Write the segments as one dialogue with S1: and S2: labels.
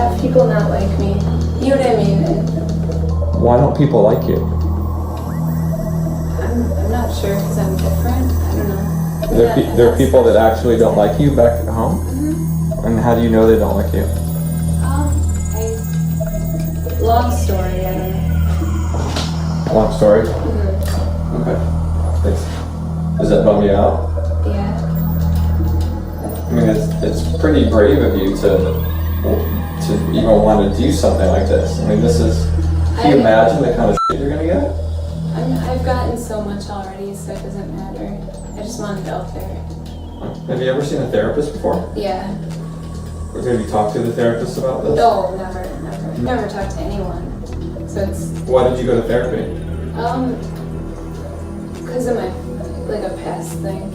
S1: have people not like me. You know what I mean? And
S2: Why don't people like you?
S1: I'm not sure because I'm different. I don't know.
S2: There are people that actually don't like you back at home?
S1: Mm-hmm.
S2: And how do you know they don't like you?
S1: Long story, I don't know.
S2: Long story?
S1: Mm-hmm.
S2: Okay. Does that bum you out?
S1: Yeah.
S2: I mean, it's pretty brave of you to even want to do something like this. I mean, can you imagine the kind of shit you're gonna get?
S1: I've gotten so much already, so it doesn't matter. I just want it out there.
S2: Have you ever seen a therapist before?
S1: Yeah.
S2: Have you talked to the therapist about this?
S1: No, never. Never talked to anyone. So it's
S2: Why did you go to therapy?
S1: because of my a past thing.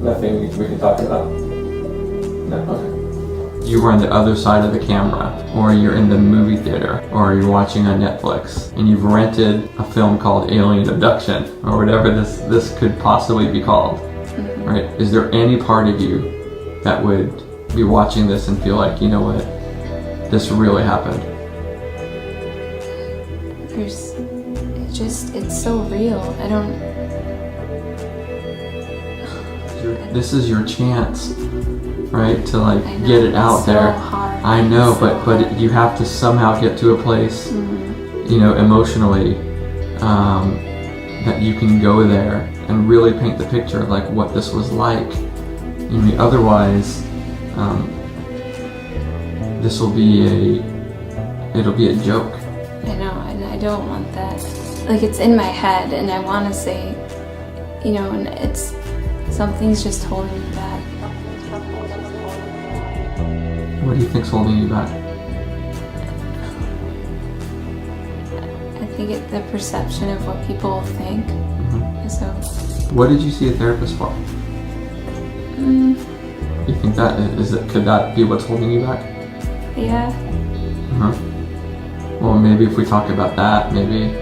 S2: Nothing we can talk about? No? Okay. You were on the other side of the camera, or you're in the movie theater, or you're watching on Netflix, and you've rented a film called Alien Abduction, or whatever this could possibly be called,
S1: Mm-hmm.
S2: right? Is there any part of you that would be watching this and feel like, you know what, this really happened?
S1: It's so real. I don't...
S2: This is your chance, right, to
S1: I know,
S2: get it out
S1: it's so
S2: there.
S1: hard.
S2: I know,
S1: It's so
S2: but
S1: hard.
S2: you have to somehow get to a place, emotionally, that you can go there and really paint the picture of what this was like. I mean, otherwise, this will be it'll be a joke.
S1: I know, and I don't want that. It's in my head, and I want to say, and it's... Something's just holding me back.
S2: What do you think's holding you back?
S1: I think the perception of what people think.
S2: Mm-hmm.
S1: So...
S2: What did you see a therapist for? You think could that be what's holding you back?
S1: Yeah.
S2: Uh-huh. Well, maybe if we talk about that, maybe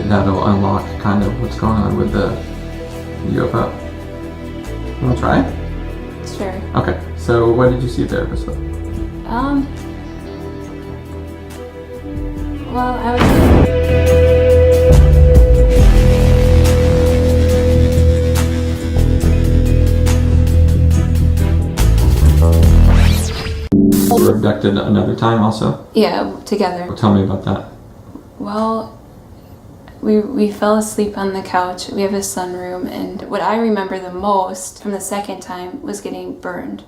S2: that'll unlock kind of what's going on with the UFO. You want to try it?
S1: Sure.
S2: Okay, so what did you see a therapist for?
S1: Well, I was...
S2: You were abducted another time also?
S1: Yeah, together.
S2: Tell me about that.
S1: Well, we fell asleep on the couch. We have a sunroom, and what I remember the most from the second time was getting burned.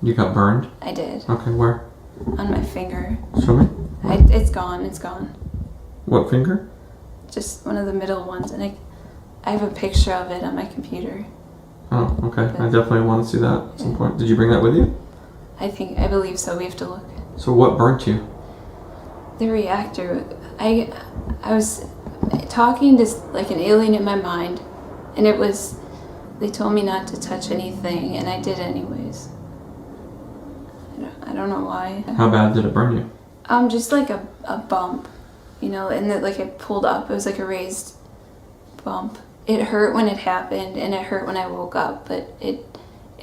S2: You got burned?
S1: I did.
S2: Okay, where?
S1: On my finger.
S2: Show me.
S1: It's gone.
S2: What finger?
S1: Just one of the middle ones, and I have a picture of it on my computer.
S2: Oh, okay. I definitely want to see that at some point. Did you bring that with you?
S1: I believe so. We have to look.
S2: So what burnt you?
S1: The reactor. I was talking to an alien in my mind, and they told me not to touch anything, and I did anyways. I don't know why.
S2: How bad did it burn you?
S1: Just like a bump, and that it pulled up. It was like a raised bump. It hurt when it happened, and it hurt when I woke up, but it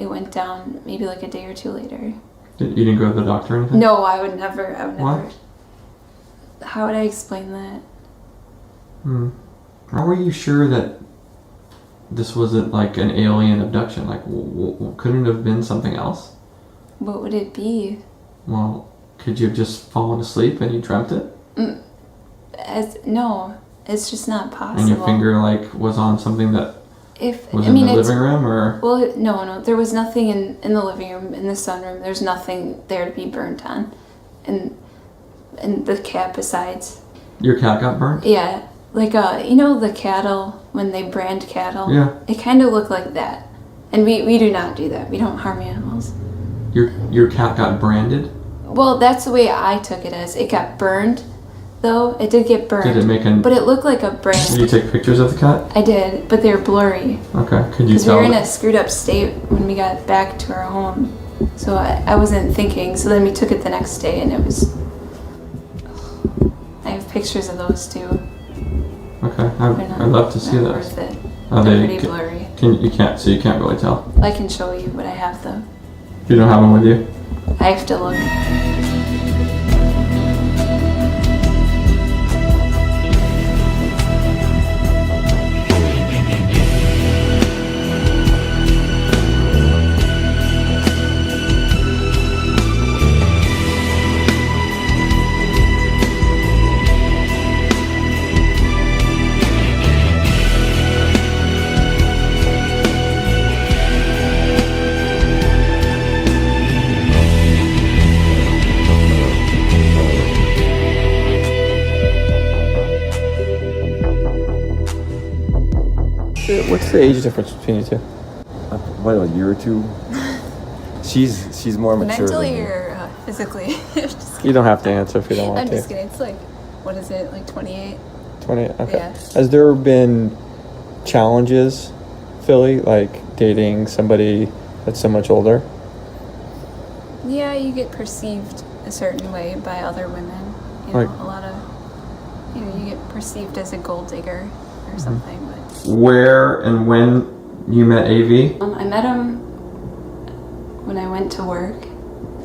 S1: went down maybe a day or two later.
S2: You didn't go to the doctor or anything?
S1: No, I would never.
S2: What?
S1: How would I explain that?
S2: How were you sure that this wasn't an alien abduction? Couldn't it have been something else?
S1: What would it be?
S2: Well, could you have just fallen asleep and you dreamt it?
S1: No, it's just not possible.
S2: And your finger was on something that was in the living room, or?
S1: Well, no, there was nothing in the living room, in the sunroom. There's nothing there to be burnt on, and the cat besides.
S2: Your cat got burnt?
S1: Yeah, the cattle when they brand cattle.
S2: Yeah.
S1: It kind of looked like that, and we do not do that. We don't harm animals.
S2: Your cat got branded?
S1: Well, that's the way I took it as. It got burned, though. It did get burned.
S2: Did it make
S1: But it looked like a brand.
S2: Did you take pictures of the cat?
S1: I did, but they were blurry.
S2: Okay, could you
S1: Because we
S2: tell?
S1: were in a screwed up state when we got back to our home. So I wasn't thinking. So then we took it the next day, and it was... I have pictures of those too.
S2: Okay, I'd love to see those.
S1: Worth it.
S2: Are
S1: They're
S2: they
S1: pretty blurry.
S2: You can't really tell.
S1: I can show you what I have though.
S2: You don't have them with you?
S1: I I have to look.
S2: What's the age difference between you two?
S3: What, a year or two? She's more mature.
S1: Mentally or physically? Just
S2: You don't have to answer if you don't want
S1: I'm
S2: to.
S1: just kidding. It's like, what is it, like 28?
S2: 20. Okay.
S1: Yeah.
S2: Has there been challenges, Philly, like dating somebody that's so much older?
S1: Yeah, you get perceived a certain way by other women. You know,
S2: Like-
S1: a lot of, you get perceived as a gold digger or something. But
S2: Where and when you met AV?
S1: I met him when I went to work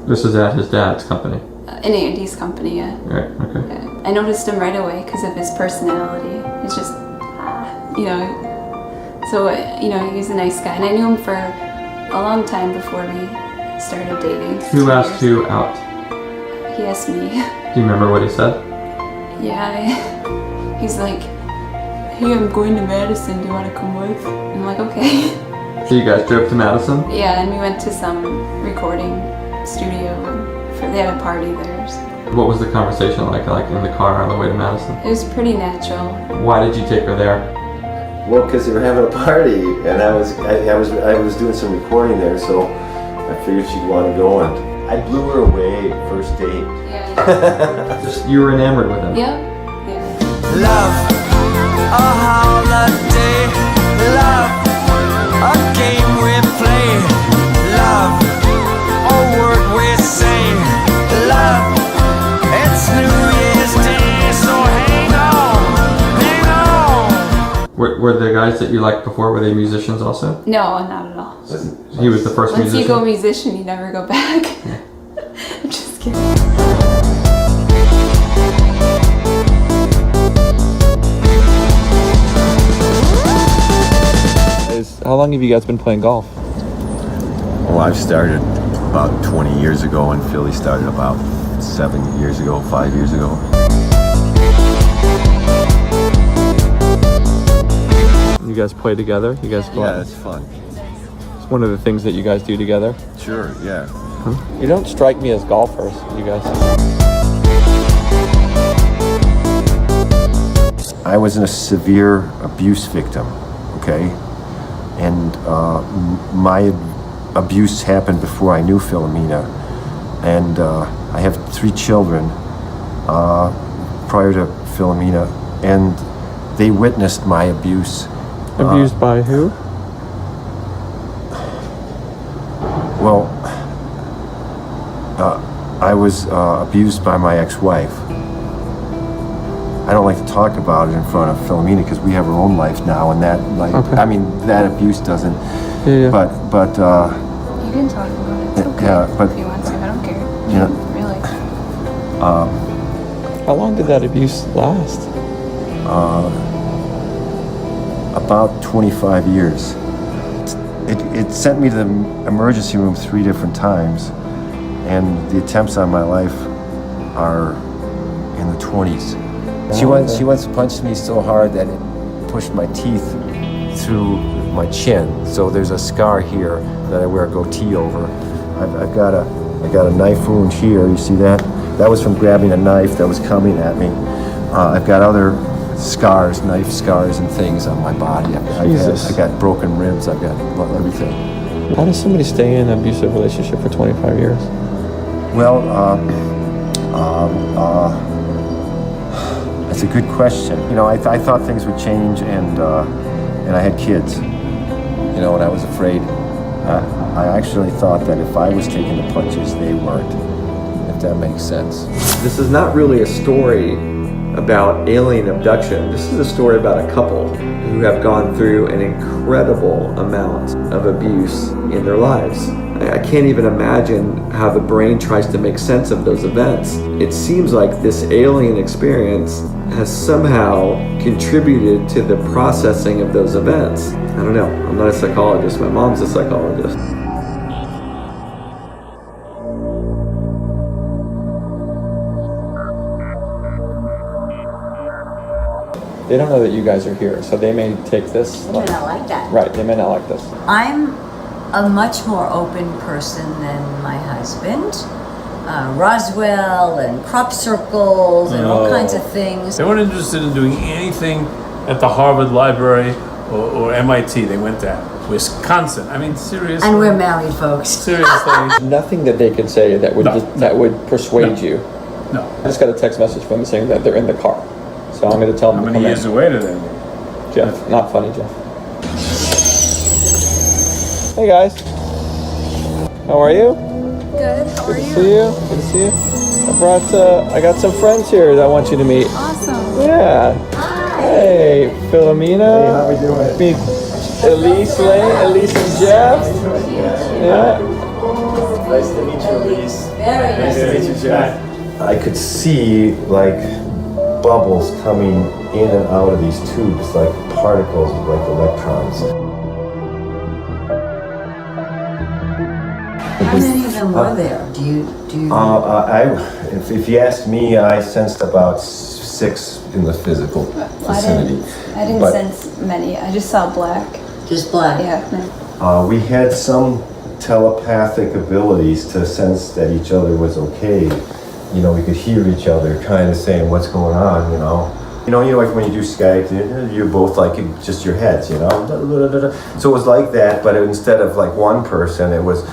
S2: This is at his dad's company.
S1: in Andy's company. Yeah.
S2: Right. Okay.
S1: Yeah. I noticed him right away because of his personality. It's just, you know. So he's a nice guy, and I knew him for a long time before we started dating.
S2: Who asked you out?
S1: He asked me.
S2: Do you remember what he said?
S1: Yeah, he's like, hey, I'm going to Madison, do you want to come with? I'm like, okay.
S2: So you guys drove to Madison?
S1: Yeah, and we went to some recording studio, and they had a party there. So.
S2: What was the conversation like in the car on the way to Madison?
S1: It was pretty natural.
S2: Why did you take her there?
S3: Well, because they were having a party, and I was doing some recording there, so I figured she'd want to go, and I blew her away first date.
S1: Yeah.
S2: Just you were enamored with him.
S1: Yeah.
S4: Love, a holiday. Love, a game we play. Love, a word we say. Love, it's New Year's Day, so hang on, hang on.
S2: Were the guys that you liked before, were they musicians also?
S1: No, not at all.
S2: He was the first
S1: Once
S2: musician?
S1: you go musician, you never go back. I'm just kidding.
S2: How long have you guys been playing golf?
S3: Well, I've started about 20 years ago, and Philly started about 7 years ago, 5 years ago.
S2: You guys play together? You guys go
S3: Yeah,
S2: out?
S3: it's fun.
S2: It's one of the things that you guys do together?
S3: Sure, yeah.
S2: You don't strike me as golfers, you guys.
S3: I was a severe abuse victim, okay? And my abuse happened before I knew Philomena. And I have 3 children prior to Philomena, and they witnessed my abuse.
S2: Abused by who?
S3: Well, I was abused by my ex-wife. I don't like to talk about it in front of Philomena because we have our own life now, and that, like,
S2: Okay.
S3: I mean, that abuse doesn't.
S2: Yeah.
S3: But
S1: You can talk about it. It's okay.
S3: Yeah, but-
S1: if you want to, I don't care.
S3: Yeah.
S1: Really.
S2: How long did that abuse last?
S3: about 25 years. It sent me to the emergency room 3 different times, and the attempts on my life are in the 20s. She once punched me so hard that it pushed my teeth through my chin. So there's a scar here that I wear a goatee over. I've got a knife wound here. You see that? That was from grabbing a knife that was coming at me. I've got other scars, knife scars and things on my body. I've got broken ribs. I've got everything.
S2: How does somebody stay in an abusive relationship for 25 years?
S3: Well, that's a good question. You know, I thought things would change, and I had kids. You know, and I was afraid. I actually thought that if I was taking the punches, they weren't. If that makes sense.
S2: This is not really a story about alien abduction. This is a story about a couple who have gone through an incredible amount of abuse in their lives. I can't even imagine how the brain tries to make sense of those events. It seems like this alien experience has somehow contributed to the processing of those events. I don't know. I'm not a psychologist. My mom's a psychologist. They don't know that you guys are here, so they may take this.
S5: They may not like that.
S2: Right, they may not like this.
S5: I'm a much more open person than my husband. Roswell and crop circles and all kinds of things.
S6: They weren't interested in doing anything at the Harvard Library or MIT. They went to Wisconsin. I mean, seriously.
S5: And we're married, folks.
S6: Seriously.
S2: Nothing that they could say that would that would persuade you.
S6: No.
S2: I just got a text message from them saying that they're in the car. So I'm going to tell them
S6: How
S2: to
S6: many
S2: come
S6: years
S2: in.
S6: away did they?
S2: Jeff, not funny, Jeff. Hey guys. How are you?
S1: Good. How are
S2: Good to
S1: you?
S2: see you. Good to see you. I got some friends here that I want you to meet.
S1: Awesome.
S2: Yeah. Hey, Philomena. Hey, how we doing? Meet Elise and Jeff. Yeah.
S3: Nice to meet you, Elise.
S5: Very nice
S3: to meet you, Jeff. I could see like bubbles coming in and out of these tubes, like particles, like electrons.
S5: How many of them were there? Do you?
S3: If you ask me, I sensed about 6 in the physical vicinity.
S1: I didn't
S3: But-
S1: sense many. I just saw black.
S5: Just black.
S1: Yeah. No.
S3: We had some telepathic abilities to sense that each other was okay. You know, we could hear each other kind of saying what's going on, you know. You know, like when you do Skype, you're both like just your heads, you know. So it was like that, but instead of like one person, it was.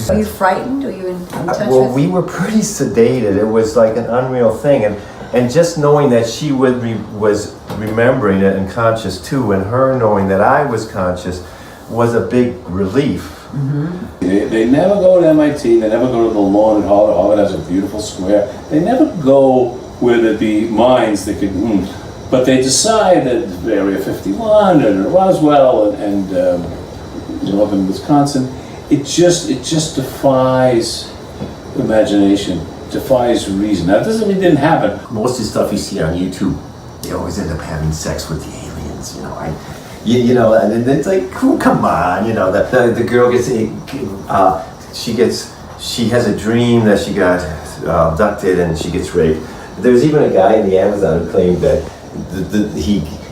S5: Are you frightened? Are you in touch
S3: Well,
S5: with?
S3: we were pretty sedated. It was like an unreal thing, and just knowing that she was remembering it and conscious too, and her knowing that I was conscious was a big relief.
S6: They never go to MIT. They never go to the lawn at Harvard. Harvard has a beautiful square. They never go where there'd be mines that could, but they decide that Area 51 and Roswell and northern Wisconsin, it just defies imagination, defies reason. That doesn't mean it didn't happen.
S3: Most of the stuff you see on YouTube, they always end up having sex with the aliens, you know. You know, and it's like, come on, you know. The girl gets, she has a dream that she got abducted and she gets raped. There's even a guy in the Amazon who claimed that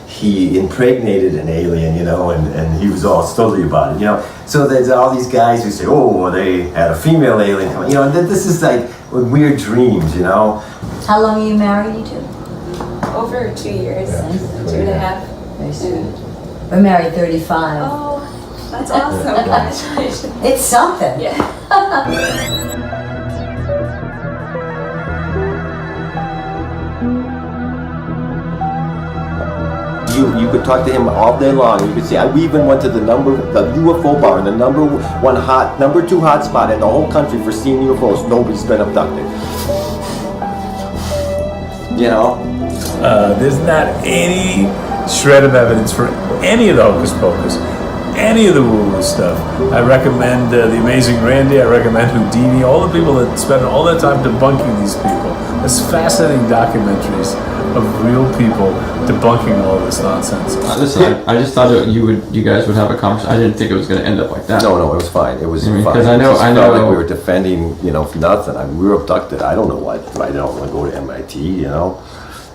S3: he impregnated an alien, you know, and he was all stolly about it, you know. So there's all these guys who say, oh, they had a female alien coming, you know. And this is like weird dreams, you know.
S5: How long are you married, you two?
S1: Over 2 years.
S3: Yeah,
S1: 2.5.
S5: Very soon. We're married 35.
S1: Oh, that's awesome. Congratulations.
S5: It's something.
S1: Yeah.
S3: You could talk to him all day long. You could see. We even went to the UFO bar, the number 2 hot spot in the whole country for seeing UFOs. Nobody's been abducted. You know.
S6: There's not any shred of evidence for any of the hocus pocus, any of the woo-woo stuff. I recommend The Amazing Randy. I recommend Houdini. All the people that spend all their time debunking these people. It's fascinating documentaries of real people debunking all this nonsense.
S2: Listen, I just thought that you guys would have a conversation. I didn't think it was going to end up like that.
S3: No, it was fine. It was fine.
S2: Because I know
S3: like we were defending, you know, nothing. We were abducted. I don't know why I don't want to go to MIT, you know.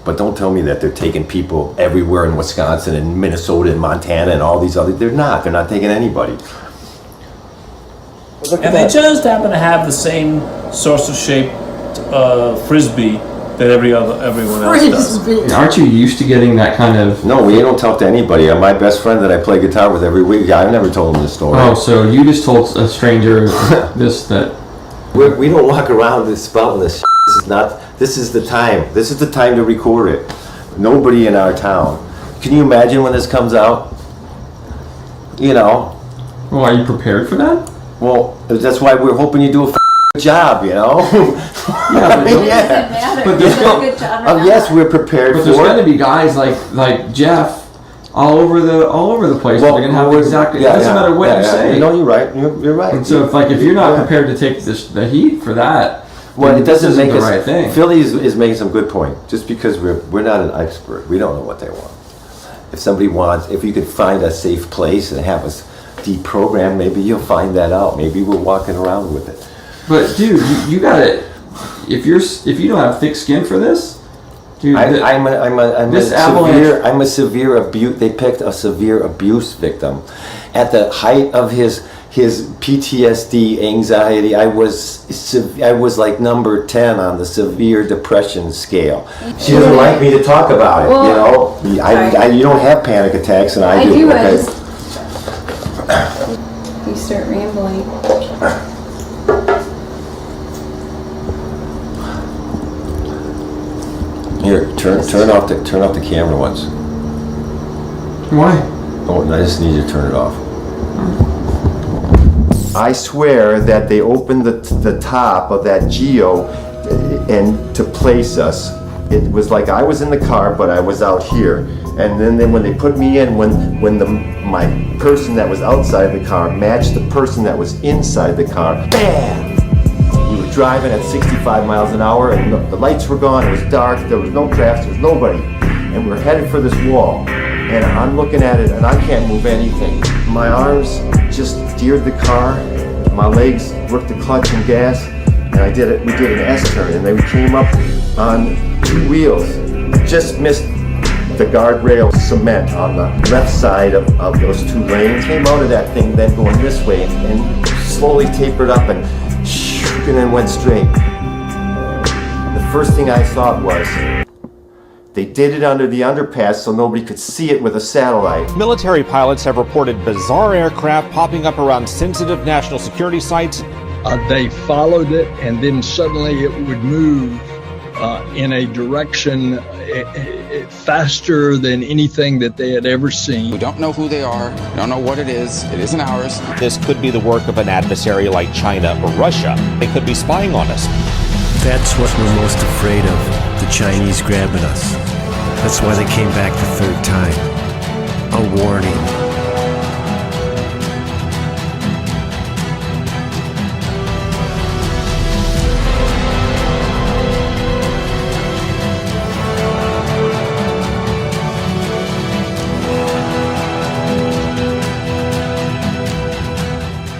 S3: But don't tell me that they're taking people everywhere in Wisconsin and Minnesota and Montana and all these other. They're not taking anybody.
S6: And they just happen to have the same saucer-shaped frisbee that everyone else does.
S2: Aren't you used to getting that kind of...
S3: No, we don't talk to anybody. My best friend that I play guitar with every week, I've never told him this story.
S2: Oh, so you just told a stranger that...
S3: We don't walk around this spouting this shit. This is the time. This is the time to record it. Nobody in our town. Can you imagine when this comes out? You know.
S2: Well, are you prepared for that?
S3: Well, that's why we're hoping you do a job,
S2: Yeah, but
S1: It doesn't matter.
S2: But there's
S1: Is it a good job or not?
S3: yes, we're prepared
S2: But
S3: for
S2: there's going to
S3: it.
S2: be guys like Jeff all over the place.
S3: Well,
S2: they're going to have
S3: we're-
S2: exactly.
S3: yeah,
S2: it doesn't
S3: yeah,
S2: matter what
S3: yeah,
S2: you
S3: yeah.
S2: say.
S3: No, you're right. You're right.
S2: And so if you're not
S3: Yeah.
S2: prepared to take the heat for that,
S3: Well,
S2: then
S3: it doesn't
S2: this isn't
S3: make
S2: the
S3: us.
S2: right thing.
S3: Philly is making some good point. Just because we're not an expert, we don't know what they want. If somebody wants, if you could find a safe place and have us deprogram, maybe you'll find that out. Maybe we're walking around with it.
S2: But dude, you gotta. If you don't have thick skin for this, dude.
S3: I'm
S2: this avalanche-
S3: a severe abuse. They picked a severe abuse victim at the height of his PTSD, anxiety. I was like number 10 on the severe depression scale. She doesn't like me to talk about it.
S1: Well,
S3: you know, you don't have panic attacks, and I do.
S1: I
S3: Okay?
S1: just. You start rambling.
S3: Here, turn off the camera once.
S2: Why?
S3: Oh, I just need you to turn it off. I swear that they opened the top of that geo and to place us. It was like I was in the car, but I was out here. And then when they put me in, when my person that was outside the car matched the person that was inside the car, bam! We were driving at 65 miles an hour, and the lights were gone. It was dark. There was no traffic. There was nobody, and we were headed for this wall. And I'm looking at it, and I can't move anything. My arms just steered the car. My legs worked the clutch and gas, and we did an S-turn, and then we came up on 2 wheels. Just missed the guardrail cement on the left side of those 2 lanes. Came out of that thing, then going this way, and slowly tapered up and then went straight. The first thing I thought was, they did it under the underpass so nobody could see it with a satellite.
S7: Military pilots have reported bizarre aircraft popping up around sensitive national security sites.
S8: They followed it, and then suddenly it would move in a direction faster than anything that they had ever seen.
S9: We don't know who they are, we don't know what it is, it isn't ours.
S7: This could be the work of an adversary like China or Russia. They could be spying on us.
S10: That's what we're most afraid of, the Chinese grabbing us. That's why they came back the 3rd time. A warning.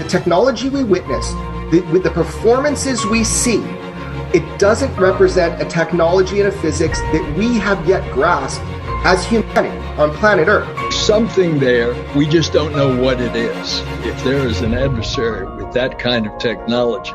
S11: The technology we witness, with the performances we see, it doesn't represent a technology and a physics that we have yet grasped as humanity on planet Earth.
S8: Something there, we just don't know what it is. If there is an adversary with that kind of technology,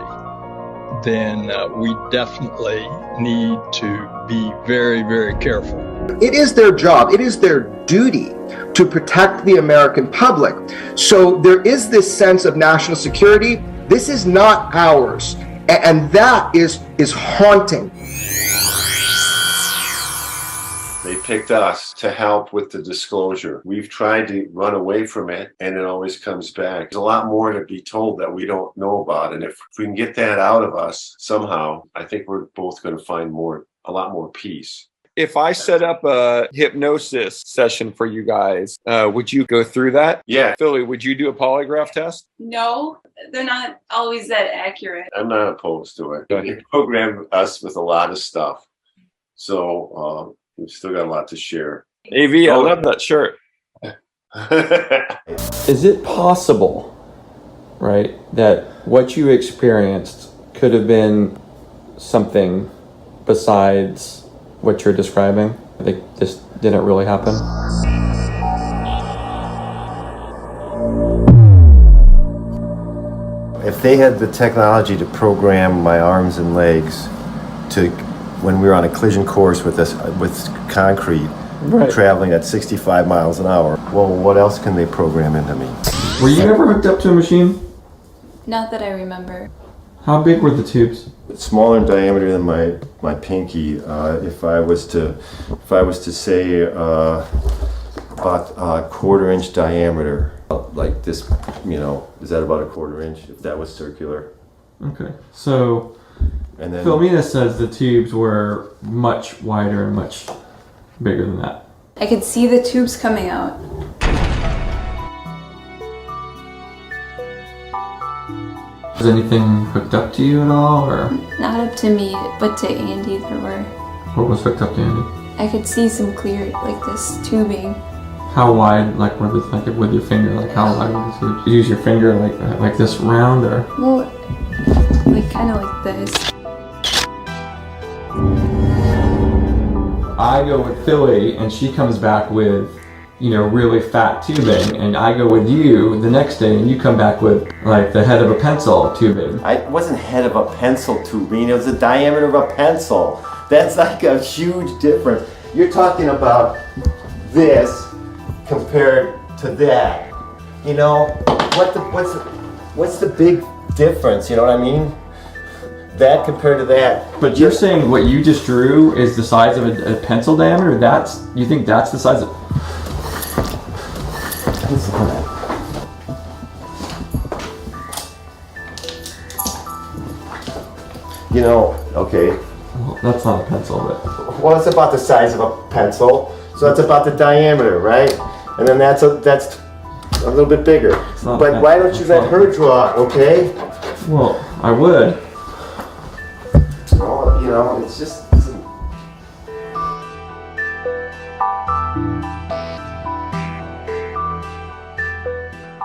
S8: then we definitely need to be very, very careful.
S11: It is their job, it is their duty to protect the American public. So there is this sense of national security. This is not ours. And that is haunting.
S3: They picked us to help with the disclosure. We've tried to run away from it, and it always comes back. There's a lot more to be told that we don't know about, and if we can get that out of us somehow, I think we're both going to find a lot more peace.
S2: If I set up a hypnosis session for you guys, would you go through that?
S3: Yeah.
S2: Philly, would you do a polygraph test?
S12: No, they're not always that accurate.
S3: I'm not opposed to it. They programmed us with a lot of stuff. So we've still got a lot to share.
S2: AV, I love that shirt. Is it possible, right, that what you experienced could have been something besides what you're describing? This didn't really happen?
S3: If they had the technology to program my arms and legs to, when we were on a collision course with concrete,
S2: right,
S3: traveling at 65 miles an hour, well, what else can they program into me?
S2: Were you ever hooked up to a machine?
S1: Not that I remember.
S2: How big were the tubes?
S3: It's smaller in diameter than my pinky. If I was to say about a 1/4 inch diameter, like this, is that about a 1/4 inch? If that was circular,
S2: Okay, so
S3: And then
S2: Philomena says the tubes were much wider and much bigger than that.
S1: I could see the tubes coming out.
S2: Was anything hooked up to you at all, or
S1: Not up to me, but to Andy there were.
S2: what was hooked up to Andy?
S1: I could see some clear, like this tubing.
S2: How wide, like were the, like with your finger, like how wide were the tubes? You use your finger like this round, or?
S1: Well, like kind of like this.
S2: I go with Philly, and she comes back with, you know, really fat tubing, and I go with you the next day, and you come back with like the head of a pencil tubing.
S3: it wasn't head of a pencil tubing, it was the diameter of a pencil. That's like a huge difference. You're talking about this compared to that. You know, what's the big difference, you know what I mean? That compared to that.
S2: But you're saying what you just drew is the size of a pencil diameter? You think that's the size of...
S3: Let's look at that. You know, okay.
S2: Well, that's not a pencil, but...
S3: Well, it's about the size of a pencil, so that's about the diameter, right? And then that's a little bit bigger. But why don't you let her draw, okay?
S2: Well, I would.
S3: Well, you know, it's just...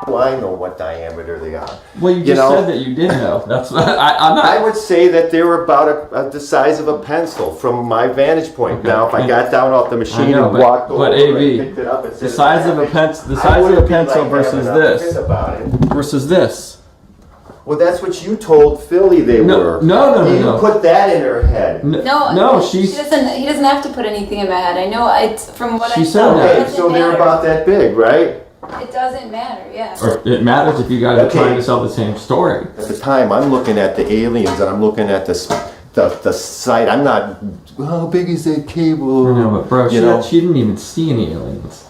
S3: Well, I know what diameter they are.
S2: Well, you just said that you did know. That's I'm not.
S3: I would say that they were about the size of a pencil from my vantage point.
S2: Okay.
S3: Now, if I got down off the machine and walked over and picked it up and said,
S2: the size of a pencil versus this. Versus this.
S3: Well, that's what you told Philly they were.
S2: No.
S3: You put that in her head.
S1: No, he doesn't have to put anything in my head. I know from what I saw.
S3: Okay, so they're about that big, right?
S1: It doesn't matter, yeah.
S2: Or it matters if you guys are trying to sell the same story.
S3: At the time, I'm looking at the aliens and I'm looking at the site. I'm not, how big is that cable?
S2: I know, but bro, she didn't even see any aliens.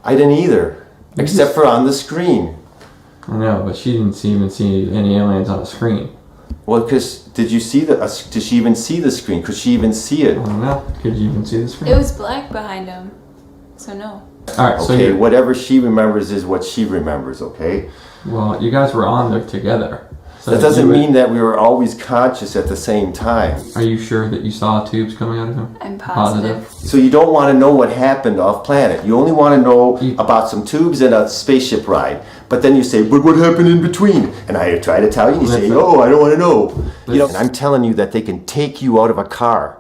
S3: I didn't either, except for on the screen.
S2: I know, but she didn't even see any aliens on the screen.
S3: Well, because did she even see the screen? Could she even see it?
S2: I don't know. Could you even see the screen?
S1: It was black behind him, so no.
S2: All right, so
S3: okay, whatever she remembers is what she remembers, okay?
S2: Well, you guys were on there together. So
S3: that doesn't mean that we were always conscious at the same time.
S2: Are you sure that you saw tubes coming out of him?
S1: I'm positive.
S3: So you don't want to know what happened off planet. You only want to know about some tubes and a spaceship ride. But then you say, but what happened in between? And I try to tell you, and you say, no, I don't want to know. You know, and I'm telling you that they can take you out of a car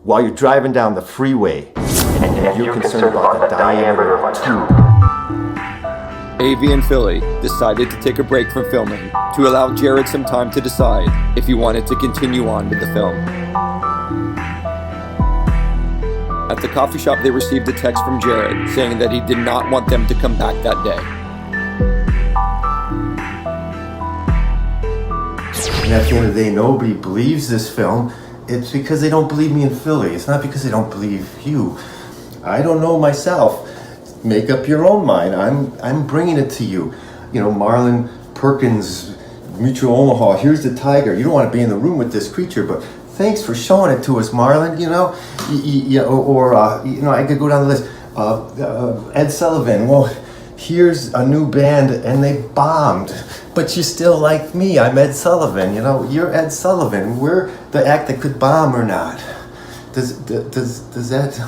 S3: while you're driving down the freeway. And you're concerned about the diameter of a tube.
S13: Avi and Philly decided to take a break from filming to allow Jared some time to decide if he wanted to continue on with the film. At the coffee shop, they received a text from Jared saying that he did not want them to come back that day.
S3: And at the end of the day, nobody believes this film. It's because they don't believe me in Philly. It's not because they don't believe you. I don't know myself. Make up your own mind. I'm bringing it to you. You know, Marlon Perkins, Mutual Omaha, here's the tiger. You don't want to be in the room with this creature, but thanks for showing it to us, Marlon. You know, you know, I could go down the list. Ed Sullivan. Well, here's a new band and they bombed, but you still like me. I'm Ed Sullivan. You know, you're Ed Sullivan. We're the act that could bomb or not. Does that?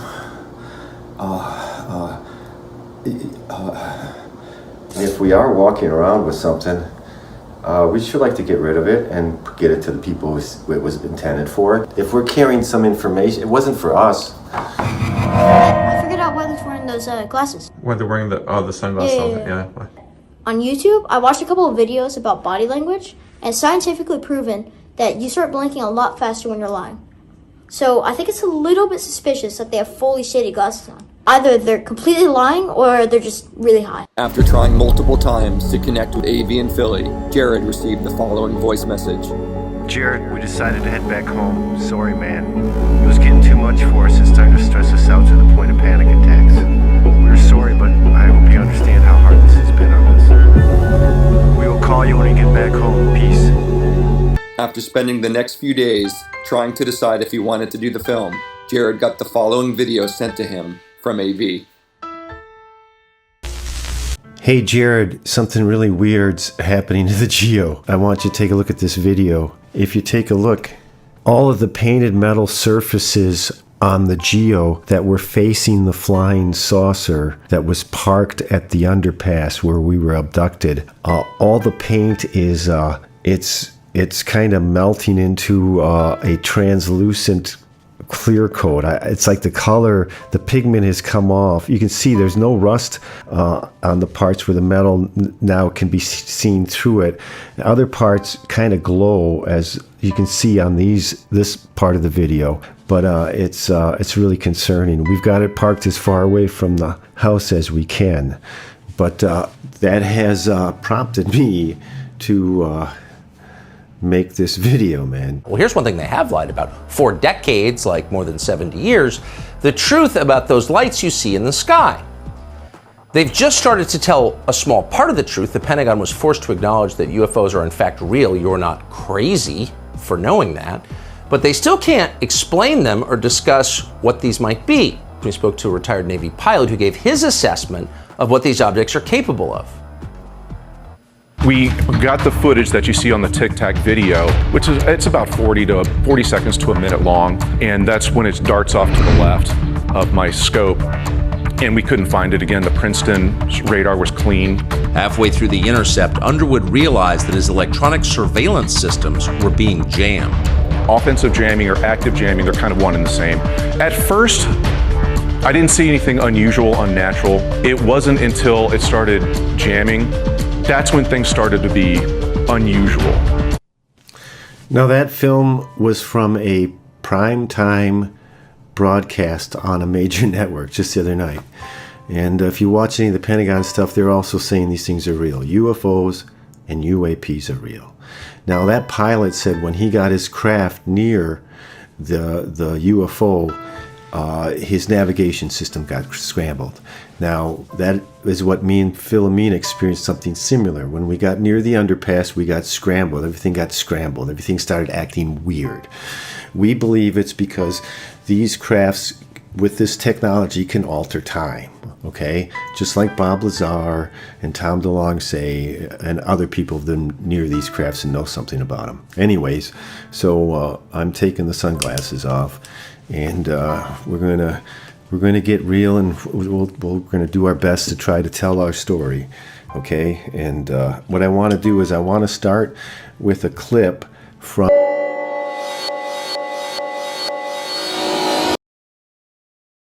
S3: If we are walking around with something, we should like to get rid of it and get it to the people it was intended for. If we're carrying some information, it wasn't for us.
S14: I figured out why they're wearing those glasses.
S2: Why they're wearing the sunglasses? Yeah.
S14: On YouTube, I watched a couple of videos about body language, and it's scientifically proven that you start blinking a lot faster when you're lying. So I think it's a little bit suspicious that they have fully shaded glasses on. Either they're completely lying or they're just really high.
S13: After trying multiple times to connect with Avi and Philly, Jared received the following voice message.
S15: Jared, we decided to head back home. Sorry, man. It was getting too much for us and starting to stress us out to the point of panic attacks. We're sorry, but I hope you understand how hard this has been on us. We will call you when we get back home. Peace.
S13: After spending the next few days trying to decide if he wanted to do the film, Jared got the following video sent to him from AV.
S3: Hey Jared, something really weird's happening to the GEO. I want you to take a look at this video. If you take a look, all of the painted metal surfaces on the GEO that were facing the flying saucer that was parked at the underpass where we were abducted, all the paint is, it's kind of melting into a translucent clear coat. It's like the color, the pigment has come off. You can see there's no rust on the parts where the metal now can be seen through it. The other parts kind of glow, as you can see on this part of the video. But it's really concerning. We've got it parked as far away from the house as we can. But that has prompted me to make this video, man.
S16: Well, here's one thing they have lied about. For decades, like more than 70 years, the truth about those lights you see in the sky. They've just started to tell a small part of the truth. The Pentagon was forced to acknowledge that UFOs are in fact real. You're not crazy for knowing that. But they still can't explain them or discuss what these might be. We spoke to a retired Navy pilot who gave his assessment of what these objects are capable of.
S17: We got the footage that you see on the Tic Tac video, which is it's about 40 seconds to a minute long, and that's when it darts off to the left of my scope, and we couldn't find it again. The Princeton radar was clean.
S16: Halfway through the intercept, Underwood realized that his electronic surveillance systems were being jammed.
S17: Offensive jamming or active jamming, they're kind of one and the same. At first, I didn't see anything unusual, unnatural. It wasn't until it started jamming that's when things started to be unusual.
S3: Now that film was from a prime time broadcast on a major network just the other night. And if you watch any of the Pentagon stuff, they're also saying these things are real. UFOs and UAPs are real. Now that pilot said when he got his craft near the UFO, his navigation system got scrambled. Now, that is what me and Philomena experienced something similar. When we got near the underpass, we got scrambled. Everything got scrambled. Everything started acting weird. We believe it's because these crafts with this technology can alter time, okay? Just like Bob Lazar and Tom DeLonge say, and other people have been near these crafts and know something about them. Anyways, so I'm taking the sunglasses off, and we're gonna get real, and we're gonna do our best to try to tell our story, okay? And what I want to do is I want to start with a clip from